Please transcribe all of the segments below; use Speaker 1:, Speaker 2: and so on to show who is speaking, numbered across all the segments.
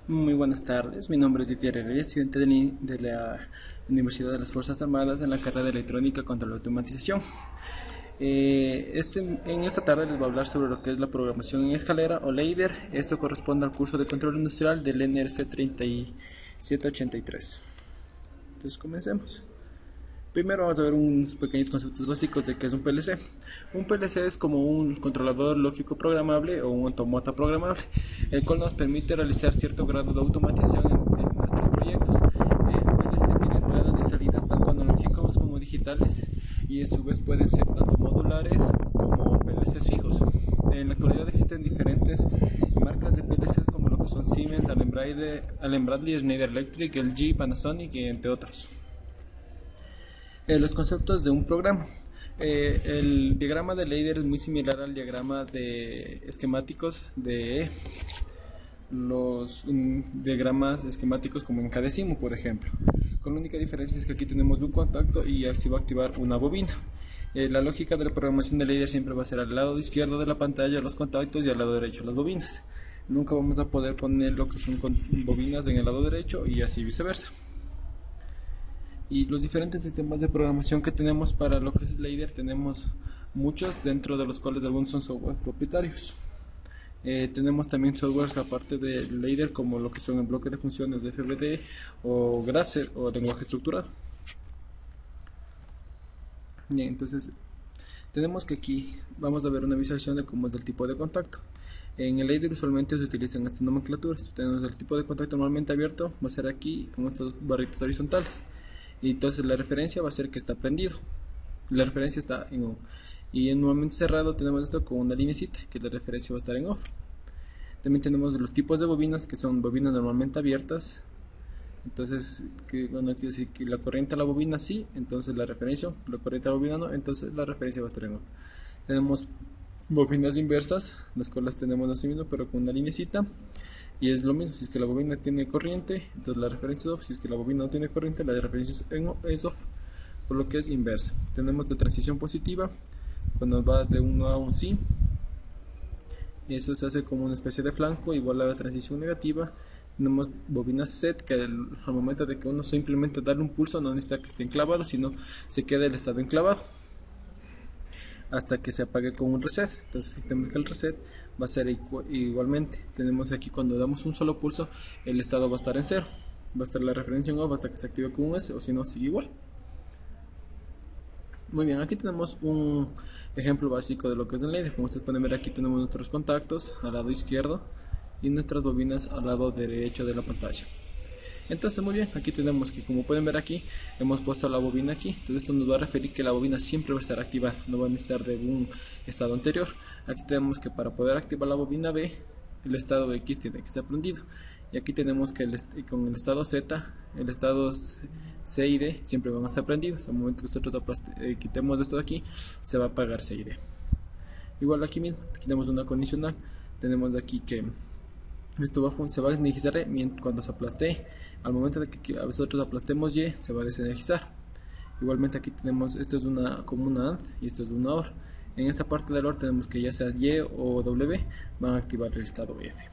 Speaker 1: Muy buenas tardes, mi nombre es Didier Herrera, estudiante de la Universidad de las Fuerzas Armadas en la carrera de Electrónica contra la Automatización. En esta tarde les voy a hablar sobre lo que es la programación en escalera o ladder. Esto corresponde al curso de control industrial del NRC 3783. Entonces comencemos. Primero vamos a ver unos pequeños conceptos básicos de qué es un PLC. Un PLC es como un controlador lógico programable o un automata programable, el cual nos permite realizar cierto grado de automatización en nuestros proyectos. El PLC tiene entradas y salidas tanto analógicos como digitales y a su vez pueden ser tanto modulares como PLCs fijos. En la actualidad existen diferentes marcas de PLCs como lo que son Siemens, Allen Bradley, Schneider Electric, LG, Panasonic y entre otros. Los conceptos de un programa. El diagrama de ladder es muy similar al diagrama de esquemáticos de los diagramas esquemáticos como en Cadecimu, por ejemplo. Con la única diferencia es que aquí tenemos un contacto y así va a activar una bobina. La lógica de la programación de ladder siempre va a ser al lado izquierdo de la pantalla los contactos y al lado derecho las bobinas. Nunca vamos a poder poner lo que son bobinas en el lado derecho y así viceversa. Y los diferentes sistemas de programación que tenemos para lo que es ladder tenemos muchos, dentro de los cuales algunos son software propietarios. Tenemos también softwares aparte de ladder como lo que son el bloque de funciones de FBD o Graph o lenguaje estructurado. Bien, entonces tenemos que aquí vamos a ver una visualización de cómo es el tipo de contacto. En el ladder usualmente se utilizan estas nomenclaturas. Tenemos el tipo de contacto normalmente abierto, va a ser aquí con estos barritos horizontales. Y entonces la referencia va a ser que está prendido, la referencia está en on. Y normalmente cerrado tenemos esto con una linecita, que la referencia va a estar en off. También tenemos los tipos de bobinas, que son bobinas normalmente abiertas. Entonces, quiere decir que la corriente a la bobina sí, entonces la referencia, la corriente a la bobina no, entonces la referencia va a estar en off. Tenemos bobinas inversas, las cuales tenemos así mismo, pero con una linecita. Y es lo mismo, si es que la bobina tiene corriente, entonces la referencia es off. Si es que la bobina no tiene corriente, la referencia es off, por lo que es inversa. Tenemos la transición positiva, cuando va de 1 a un sí. Eso se hace como una especie de flanco, igual a la transición negativa. Tenemos bobinas set, que al momento de que uno simplemente darle un pulso, no necesita que esté enclavado, sino se queda el estado enclavado hasta que se apague con un reset. Entonces tenemos que el reset va a ser igualmente. Tenemos aquí cuando damos un solo pulso, el estado va a estar en cero, va a estar la referencia en off hasta que se active con un S, o si no sigue igual. Muy bien, aquí tenemos un ejemplo básico de lo que es el ladder. Como ustedes pueden ver, aquí tenemos nuestros contactos al lado izquierdo y nuestras bobinas al lado derecho de la pantalla. Entonces muy bien, aquí tenemos que, como pueden ver aquí, hemos puesto la bobina aquí. Entonces esto nos va a referir que la bobina siempre va a estar activada, no va a necesitar de un estado anterior. Aquí tenemos que para poder activar la bobina B, el estado X tiene que estar prendido. Y aquí tenemos que con el estado Z, el estado C y D siempre van a estar prendidos. Al momento que nosotros quitemos esto de aquí, se va a apagar C y D. Igual aquí mismo, aquí tenemos una condicional. Tenemos de aquí que esto se va a energizar cuando se aplaste. Al momento de que nosotros aplastemos Y, se va a desenergizar. Igualmente aquí tenemos, esto es como una AND y esto es una OR. En esa parte del OR tenemos que ya sea Y o W van a activar el estado F.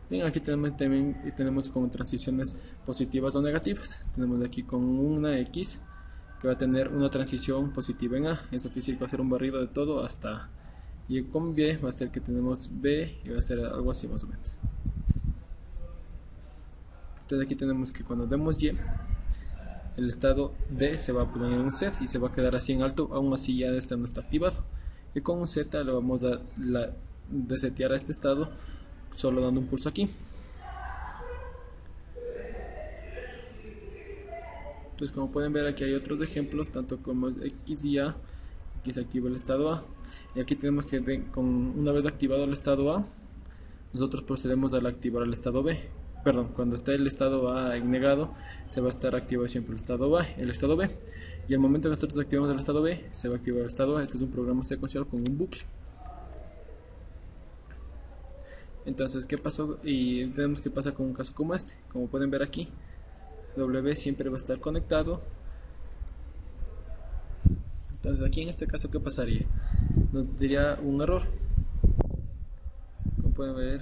Speaker 1: Bien, aquí también tenemos como transiciones positivas o negativas. Tenemos aquí con una X que va a tener una transición positiva en A. Eso quiere decir que va a ser un barrido de todo hasta A. Y con B va a ser que tenemos B y va a ser algo así más o menos. Entonces aquí tenemos que cuando demos Y, el estado D se va a poner en un set y se va a quedar así en alto, aún así ya este no está activado. Y con un Z le vamos a resetear a este estado solo dando un pulso aquí. Entonces como pueden ver aquí hay otros ejemplos, tanto como X y A, aquí se activa el estado A. Y aquí tenemos que una vez activado el estado A, nosotros procedemos a activar el estado B. Perdón, cuando esté el estado A negado, se va a estar activado siempre el estado B. Y al momento que nosotros activamos el estado B, se va a activar el estado A. Este es un programa secuencial con un bucle. Entonces, ¿qué pasó? Y tenemos que pasar con un caso como este. Como pueden ver aquí, W siempre va a estar conectado. Entonces, aquí en este caso, ¿qué pasaría? Nos diría un error. pueden ver,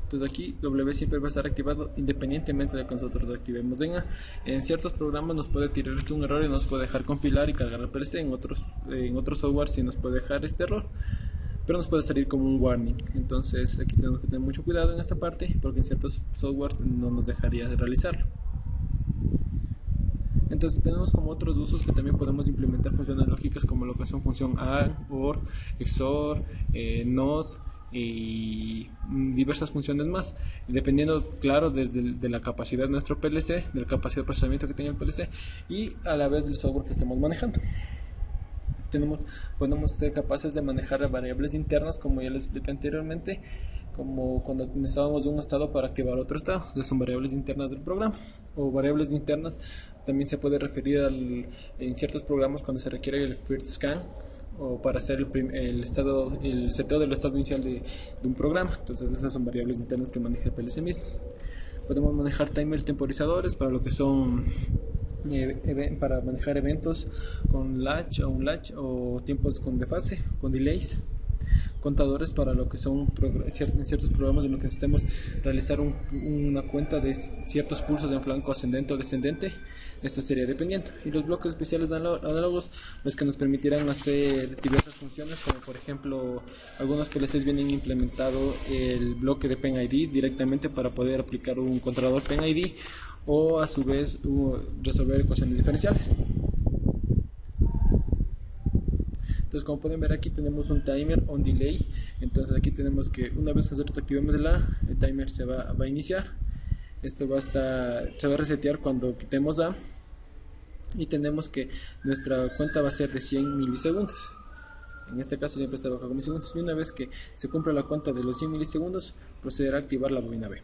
Speaker 1: entonces aquí W siempre va a estar activado independientemente de que nosotros lo activemos en A. En ciertos programas nos puede tirar esto un error y nos puede dejar compilar y cargar el PLC. En otros software sí nos puede dejar este error, pero nos puede salir como un warning. Entonces aquí tenemos que tener mucho cuidado en esta parte, porque en ciertos software no nos dejaría de realizarlo. Entonces tenemos como otros usos que también podemos implementar funciones lógicas, como lo que son función AND, OR, XOR, NOT y diversas funciones más, dependiendo, claro, de la capacidad de nuestro PLC, de la capacidad de procesamiento que tenga el PLC y a la vez del software que estemos manejando. Podemos ser capaces de manejar variables internas, como ya les expliqué anteriormente, como cuando necesitábamos de un estado para activar otro estado. Entonces son variables internas del programa, o variables internas también se puede referir en ciertos programas cuando se requiere el first scan o para hacer el seteo del estado inicial de un programa. Entonces esas son variables internas que maneja el PLC mismo. Podemos manejar timers temporizadores para lo que son para manejar eventos con latch o tiempos con desfase, con delays. Contadores para lo que son en ciertos programas en los que necesitemos realizar una cuenta de ciertos pulsos en flanco ascendente o descendente. Esto sería dependiendo. Y los bloques especiales análogos, los que nos permitirán hacer diversas funciones, como por ejemplo algunos PLCs vienen implementado el bloque de PEN-ID directamente para poder aplicar un controlador PEN-ID o a su vez resolver ecuaciones diferenciales. Entonces, como pueden ver, aquí tenemos un timer on delay. Entonces aquí tenemos que una vez que nosotros activemos el timer se va a iniciar. Esto se va a resetear cuando quitemos A, y tenemos que nuestra cuenta va a ser de 100 milisegundos. En este caso siempre está bajo milisegundos, y una vez que se cumpla la cuenta de los 100 milisegundos procederá a activar la bobina B.